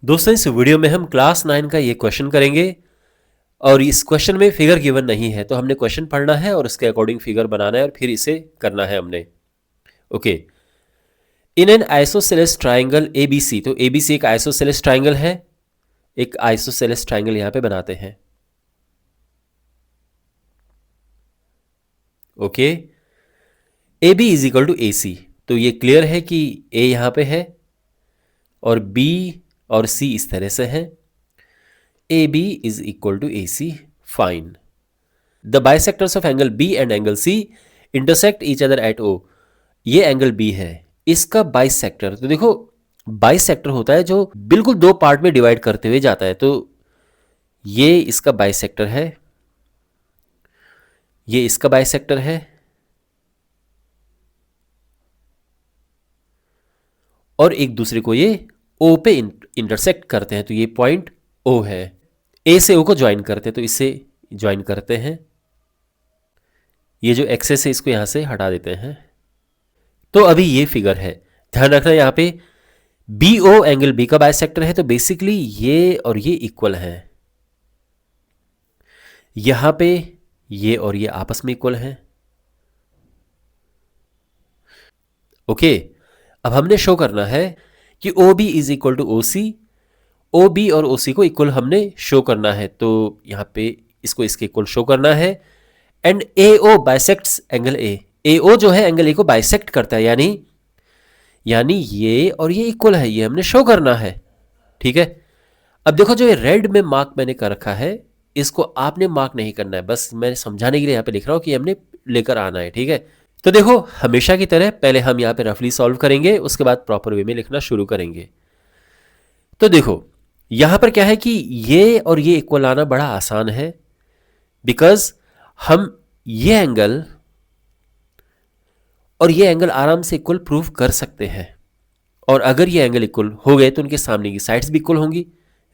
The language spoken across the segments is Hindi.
दोस्तों इस वीडियो में हम क्लास 9 का ये क्वेश्चन करेंगे और इस क्वेश्चन में फिगर गिवन नहीं है, तो हमने क्वेश्चन पढ़ना है और उसके अकॉर्डिंग फिगर बनाना है और फिर इसे करना है हमने। Okay, in an isosceles triangle ABC, तो एबीसी एक आइसोसेलेस ट्राइंगल है। एक आइसोसेलेस ट्राइंगल यहां पे बनाते हैं। Okay, A B is equal to A C, तो ये क्लियर है कि ए यहां पे है और बी और सी इस तरह से है। A B is equal to A C, fine. The bisectors of angle B and angle C intersect each other at O, ये एंगल बी है, इसका बाइसेक्टर, तो देखो बाइसेक्टर होता है जो बिल्कुल दो पार्ट में डिवाइड करते हुए जाता है, तो ये इसका बाइसेक्टर है, ये इसका बाइसेक्टर है और एक दूसरे को ये ओ पे इंटरसेक्ट करते हैं, तो ये पॉइंट ओ है। ए से ओ को ज्वाइन करते हैं, तो इसे ज्वाइन करते हैं। ये जो एक्सेस है इसको यहां से हटा देते हैं। तो अभी ये फिगर है, ध्यान रखना यहां पे बी ओ एंगल बी का बाइसेक्टर है, तो बेसिकली ये और ये इक्वल है। यहां पे ये और ये आपस में इक्वल है। ओके, अब हमने शो करना है कि O B is equal to O C, O B और ओ सी को इक्वल हमने शो करना है, तो यहां पे इसको इसके इक्वल शो करना है। And A O bisects angle A, A O जो है एंगल ए को बाइसेक्ट करता है, यानी यानी ये और ये इक्वल है, ये हमने शो करना है। ठीक है, अब देखो जो ये रेड में मार्क मैंने कर रखा है, इसको आपने मार्क नहीं करना है, बस मैं समझाने के लिए यहां पे लिख रहा हूं कि हमने लेकर आना है। ठीक है, तो देखो हमेशा की तरह पहले हम यहां पे रफली सॉल्व करेंगे, उसके बाद प्रॉपर वे में लिखना शुरू करेंगे। तो देखो यहां पर क्या है कि ये और ये इक्वल आना बड़ा आसान है, बिकॉज हम ये एंगल और ये एंगल आराम से इक्वल प्रूव कर सकते हैं, और अगर ये एंगल इक्वल हो गए तो उनके सामने की साइड्स भी इक्वल होंगी।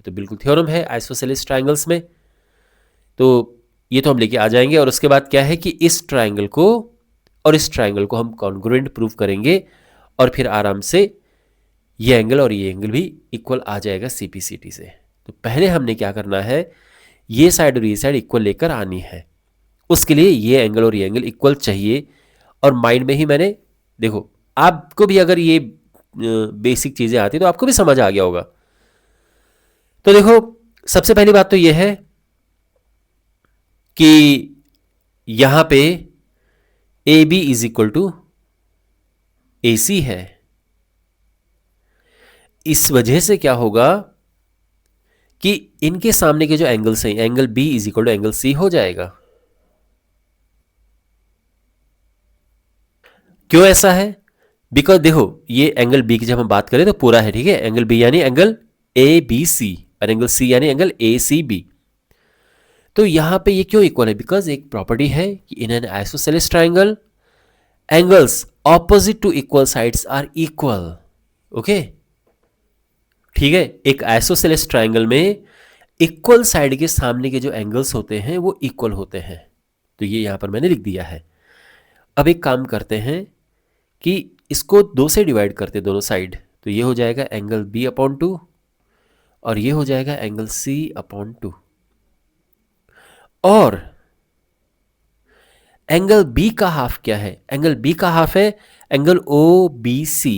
तो बिल्कुल थ्योरम है आइसोसेलेस ट्राइंगल्स में, तो ये तो हम लेके आ जाएंगे। और उसके बाद क्या है कि इस ट्राइंगल को और इस ट्राइंगल को हम कॉन्ग्रुएंट प्रूव करेंगे, और फिर आराम से ये एंगल और ये एंगल भी इक्वल आ जाएगा सीपीसीटी से। तो पहले हमने क्या करना है, ये साइड और ये साइड इक्वल लेकर आनी है। उसके लिए ये एंगल और ये एंगल इक्वल चाहिए, और माइंड में ही मैंने, देखो आपको भी अगर ये बेसिक चीजें आती तो आपको भी समझ आ गया होगा। तो देखो सबसे पहली बात तो ये है कि यहां पे A B is equal to A C है। इस वजह से क्या होगा कि इनके सामने के जो एंगल्स हैं, angle B is equal to angle C हो जाएगा। क्यों ऐसा है? बिकॉज देखो ये एंगल बी की जब हम बात करें तो पूरा है, ठीक है, एंगल बी यानी एंगल ए बी सी, और एंगल सी यानी एंगल ए सी बी। तो यहां पे ये क्यों इक्वल है? बिकॉज एक प्रॉपर्टी है कि in an isosceles triangle angles opposite to equal sides are equal. Okay, ठीक है, एक आइसोसेलेस ट्राइंगल में इक्वल साइड के सामने के जो एंगल्स होते हैं वो इक्वल होते हैं, तो ये यहां पर मैंने लिख दिया है। अब एक काम करते हैं कि इसको दो से डिवाइड करते दोनों साइड, तो ये हो जाएगा एंगल बी अपॉन टू और ये हो जाएगा एंगल सी अपॉन टू, और एंगल बी का हाफ क्या है? एंगल बी का हाफ है angle O B C,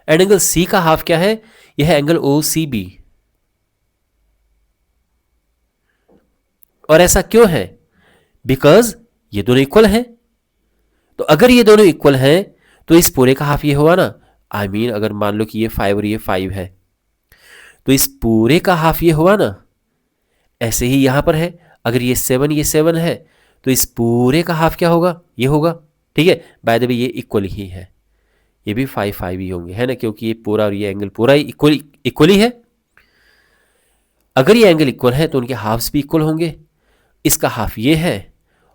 and angle C का हाफ क्या है? यह है एंगल ओ सी बी। और ऐसा क्यों है? बिकॉज ये दोनों इक्वल हैं। तो अगर ये दोनों इक्वल हैं तो इस पूरे का हाफ ये हुआ ना, आई मीन अगर मान लो कि ये 5 और ये 5 है, तो इस पूरे का हाफ ये हुआ ना। ऐसे ही यहां पर है, अगर ये 7 ये 7 है, तो इस पूरे का हाफ क्या होगा? ये होगा। ठीक है, बाय द वे ये इक्वल ही है, ये भी 5 5 ही होंगे, है ना, क्योंकि ये पूरा और ये एंगल पूरा इक्वल ही है। अगर ये एंगल इक्वल है तो उनके हाफ्स भी इक्वल होंगे। इसका हाफ ये है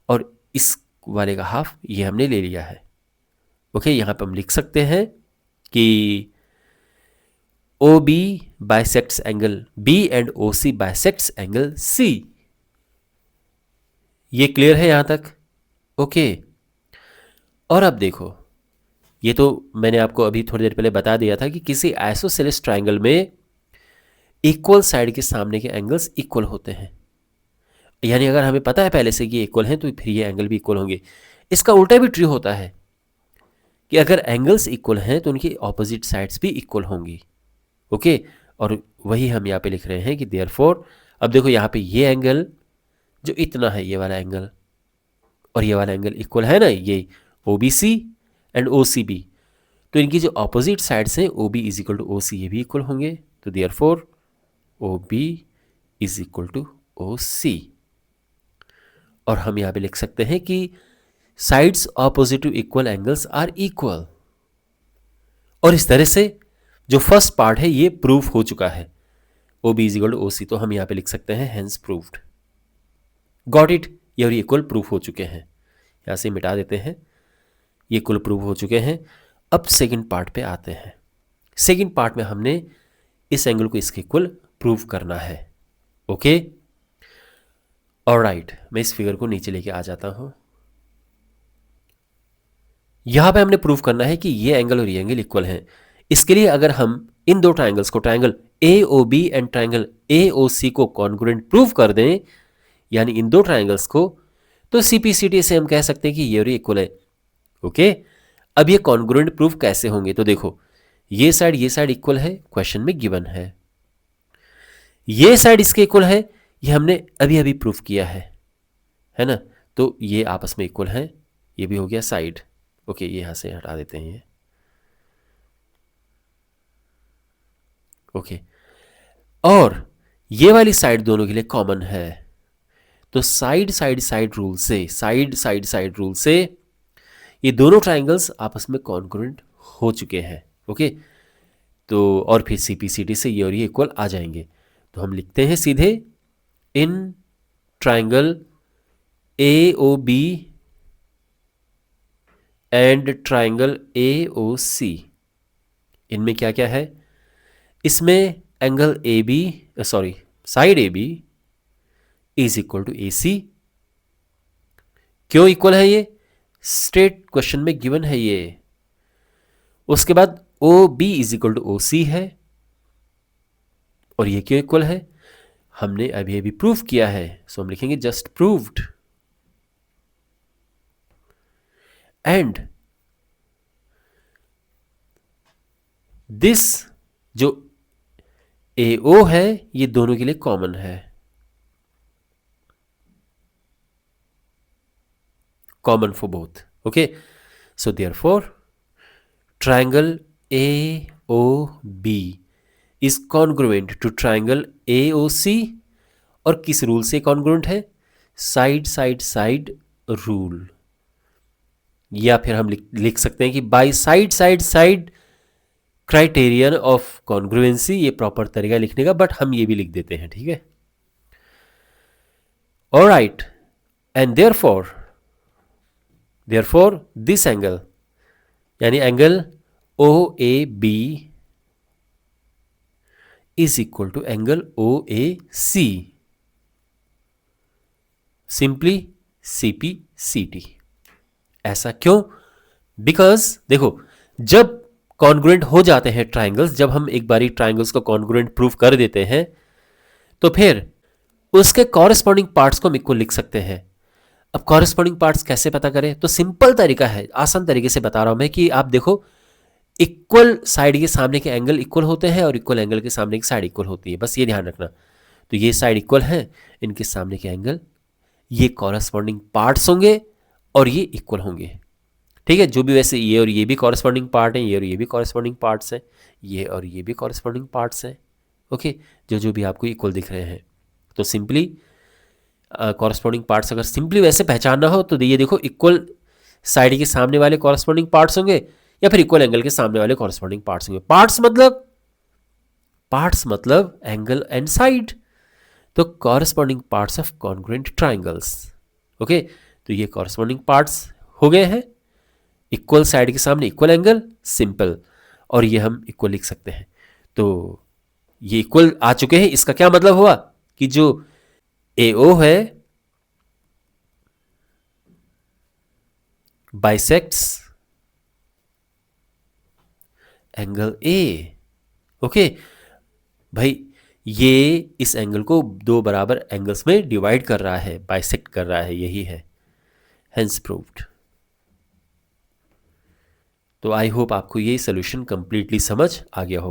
और इस वाले का हाफ ये हमने ले लिया है। ओके, यहां पर हम लिख सकते हैं कि O B bisects angle B and O C bisects angle C. ये क्लियर है यहां तक? ओके, और अब देखो ये तो मैंने आपको अभी थोड़ी देर पहले बता दिया था कि किसी आइसोसेलेस ट्राइंगल में इक्वल साइड के सामने के एंगल्स इक्वल होते हैं। यानी अगर हमें पता है पहले से कि ये इक्वल हैं तो फिर ये एंगल भी इक्वल होंगे। इसका उल्टा भी ट्रू होता है कि अगर एंगल्स इक्वल हैं तो उनकी ऑपोजिट साइड्स भी इक्वल होंगी। ओके, और वही हम यहाँ पे लिख रहे हैं कि देयरफॉर, अब देखो यहाँ पे ये एंगल जो इतना है, ये वाला एंगल और ये वाला एंगल इक्वल है ना, ये OBC एंड OCB, तो इनकी जो ऑपोजिट साइड्स हैं OB is equal to OC, ये भी इक्वल होंगे। तो therefore OB is equal to OC। और हम यहाँ पे लिख सकते हैं कि sides opposite to equal angles are equal. और इस तरह से जो फर्स्ट पार्ट है ये प्रूफ हो चुका है, OB is equal to OC, तो हम यहाँ पे लिख सकते हैं हेंस प्रूव्ड। गॉट इट, ये और ये इक्वल प्रूफ हो चुके हैं। यहाँ से मिटा देते हैं, ये इक्वल प्रूफ हो चुके हैं। अब सेकंड पार्ट पे आते हैं। सेकंड पार्ट में हमने इस एंगल को इसके इक्वल प्रूव करना है। ओके, ऑलराइट, मैं इस फिगर को नीचे लेके आ जाता हूं। यहां पे हमने प्रूव करना है कि ये एंगल और ये एंगल इक्वल हैं। इसके लिए अगर हम इन दो ट्राइंगल्स को, triangle AOB and triangle AOC को कॉन्ग्रुएंट प्रूव कर दें, यानी इन दो ट्राइंगल्स को, तो CPCT से हम कह सकते हैं कि ये और ये इक्वल है। ओके, अब ये कॉन्ग्रुएंट प्रूफ कैसे होंगे, तो देखो ये साइड इक्वल है, क्वेश्चन में गिवन है। ये साइड इसके इक्वल है, ये हमने अभी अभी प्रूफ किया है ना, तो ये आपस में इक्वल है, ये भी हो गया साइड। ओके, ये यहां से हटा देते हैं ये। ओके, और ये वाली साइड दोनों के लिए कॉमन है, तो साइड रूल से ये दोनों ट्राइंगल्स आपस में कॉन्ग्रुएंट हो चुके हैं। ओके, तो और फिर CPCT से ये और ये इक्वल आ जाएंगे। तो हम लिखते हैं सीधे, in triangle AOB and triangle AOC, इनमें क्या क्या है, इसमें angle side AB is equal to AC। क्यों इक्वल है, ये स्ट्रेट क्वेश्चन में गिवन है ये। उसके बाद OB is equal to OC है, और ये क्यों इक्वल है, हमने अभी अभी प्रूफ किया है, सो हम लिखेंगे जस्ट प्रूव्ड। एंड दिस जो AO है ये दोनों के लिए कॉमन है, common for both. Okay, so therefore triangle AOB is congruent to triangle AOC, और किस रूल से कॉन्ग्रुएंट है, साइड रूल। या फिर हम लिख सकते हैं कि by side criterion of congruency, ये प्रॉपर तरीका लिखने का, बट हम ये भी लिख देते हैं, ठीक है। Alright, and therefore this angle, यानी angle OAB is equal to angle OAC, simply CPCT। ऐसा क्यों, बिकॉज देखो जब कॉन्ग्रुएंट हो जाते हैं ट्राइंगल्स, जब हम एक बारी ट्राइंगल्स को कॉन्ग्रुएंट प्रूव कर देते हैं, तो फिर उसके कॉरेस्पॉन्डिंग पार्ट्स को हम इक्वल लिख सकते हैं। अब कॉरेस्पॉन्डिंग पार्ट्स कैसे पता करें, तो सिंपल तरीका है, आसान तरीके से बता रहा हूं मैं, कि आप देखो इक्वल साइड के सामने के एंगल इक्वल होते हैं और इक्वल एंगल के सामने की साइड इक्वल होती है, बस ये ध्यान रखना। तो ये साइड इक्वल है, इनके सामने के एंगल ये कॉरेस्पॉन्डिंग पार्ट्स होंगे और ये इक्वल होंगे, ठीक है। जो भी वैसे ये और ये भी कॉरेस्पॉन्डिंग पार्ट हैं, ये और ये भी कॉरेस्पॉन्डिंग पार्ट्स हैं, ये और ये भी कॉरेस्पॉन्डिंग पार्ट्स हैं। ओके, जो भी आपको इक्वल दिख रहे हैं, तो सिंपली कॉरेस्पॉन्डिंग पार्ट्स अगर सिंपली वैसे पहचानना हो तो ये देखो इक्वल साइड के सामने वाले कॉरेस्पॉन्डिंग पार्ट्स होंगे या फिर इक्वल एंगल के सामने वाले कॉरेस्पॉन्डिंग पार्ट्स होंगे। पार्ट्स मतलब एंगल एंड साइड, तो corresponding parts of congruent triangles. Okay, तो ये कॉरेस्पॉन्डिंग पार्ट्स हो गए हैं, इक्वल साइड के सामने इक्वल एंगल, सिंपल, और ये हम इक्वल लिख सकते हैं। तो ये इक्वल आ चुके हैं, इसका क्या मतलब हुआ कि जो AO है बाइसेक्ट्स एंगल ए। ओके भाई, ये इस एंगल को दो बराबर एंगल्स में डिवाइड कर रहा है, बाइसेक्ट कर रहा है, यही है, हेंस प्रूव्ड। तो आई होप आपको ये सोल्यूशन कंप्लीटली समझ आ गया होगा।